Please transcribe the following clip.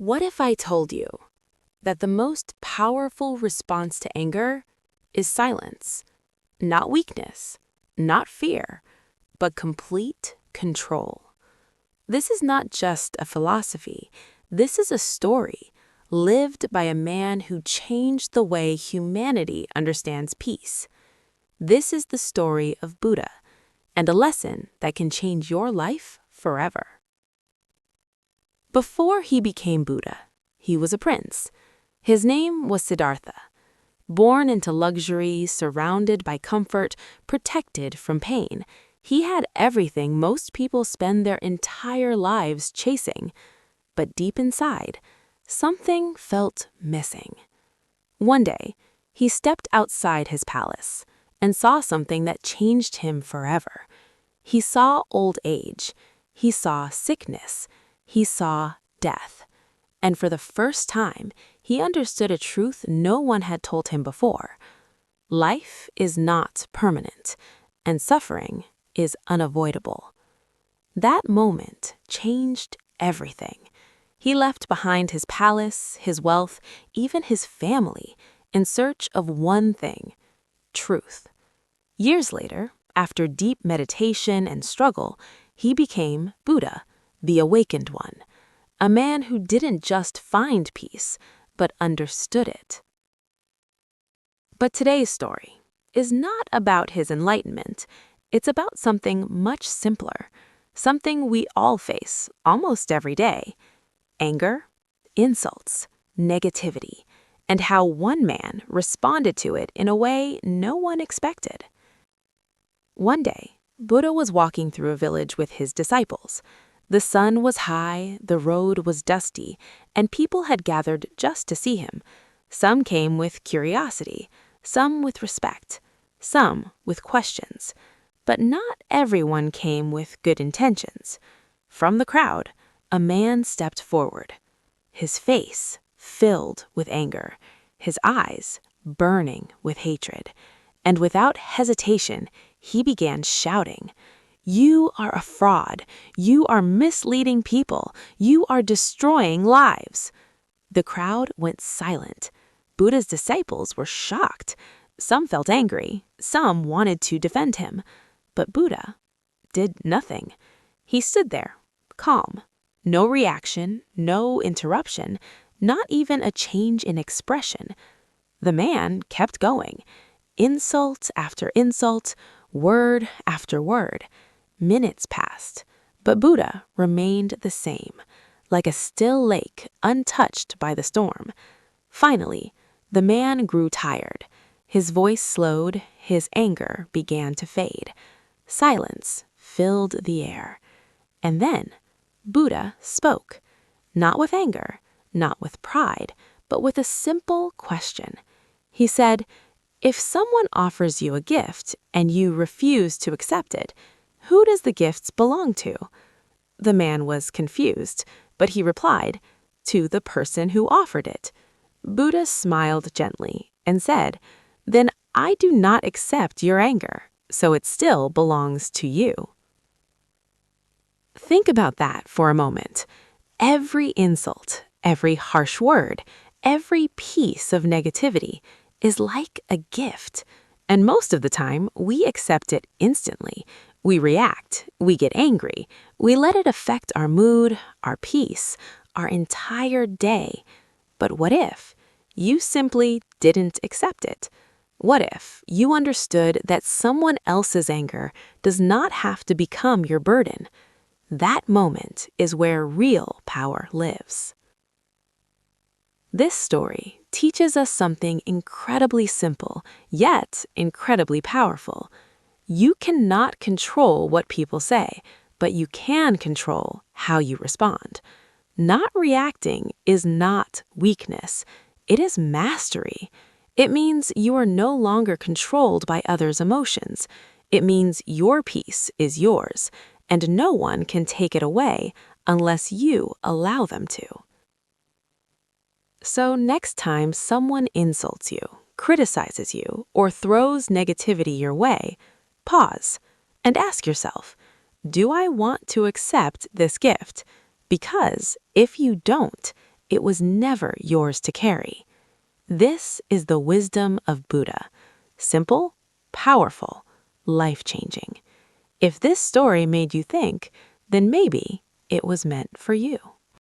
What if I told you that the most powerful response to anger is silence? Not weakness, not fear, but complete control. This is not just a philosophy. This is a story lived by a man who changed the way humanity understands peace. This is the story of Buddha, and a lesson that can change your life forever. Before he became Buddha, he was a prince. His name was Siddhartha. Born into luxury, surrounded by comfort, protected from pain, he had everything most people spend their entire lives chasing. But deep inside, something felt missing. One day, he stepped outside his palace and saw something that changed him forever. He saw old age. He saw sickness. He saw death. And for the first time, he understood a truth no one had told him before. Life is not permanent, and suffering is unavoidable. That moment changed everything. He left behind his palace, his wealth, even his family, in search of one thing: truth. Years later, after deep meditation and struggle, he became Buddha, the awakened one, a man who didn't just find peace, but understood it. But today's story is not about his enlightenment. It's about something much simpler, something we all face almost every day: anger, insults, negativity, and how one man responded to it in a way no one expected. One day, Buddha was walking through a village with his disciples. The sun was high, the road was dusty, and people had gathered just to see him. Some came with curiosity, some with respect, some with questions. But not everyone came with good intentions. From the crowd, a man stepped forward, his face filled with anger, his eyes burning with hatred. And without hesitation, he began shouting, "You are a fraud. You are misleading people. You are destroying lives." The crowd went silent. Buddha's disciples were shocked. Some felt angry. Some wanted to defend him. But Buddha did nothing. He stood there, calm. No reaction, no interruption, not even a change in expression. The man kept going. Insult after insult, word after word. Minutes passed, but Buddha remained the same, like a still lake untouched by the storm. Finally, the man grew tired. His voice slowed, his anger began to fade. Silence filled the air. And then Buddha spoke, not with anger, not with pride, but with a simple question. He said, "If someone offers you a gift and you refuse to accept it, who does the gift belong to?" The man was confused, but he replied, "To the person who offered it." Buddha smiled gently and said, "Then I do not accept your anger, so it still belongs to you." Think about that for a moment. Every insult, every harsh word, every piece of negativity is like a gift. And most of the time, we accept it instantly. We react, we get angry, we let it affect our mood, our peace, our entire day. But what if you simply didn't accept it? What if you understood that someone else's anger does not have to become your burden? That moment is where real power lives. This story teaches us something incredibly simple, yet incredibly powerful. You cannot control what people say, but you can control how you respond. Not reacting is not weakness. It is mastery. It means you are no longer controlled by others' emotions. It means your peace is yours, and no one can take it away unless you allow them to. So next time someone insults you, criticizes you, or throws negativity your way, pause and ask yourself, do I want to accept this gift? Because if you don't, it was never yours to carry. This is the wisdom of Buddha. Simple, powerful, life-changing. If this story made you think, then maybe it was meant for you.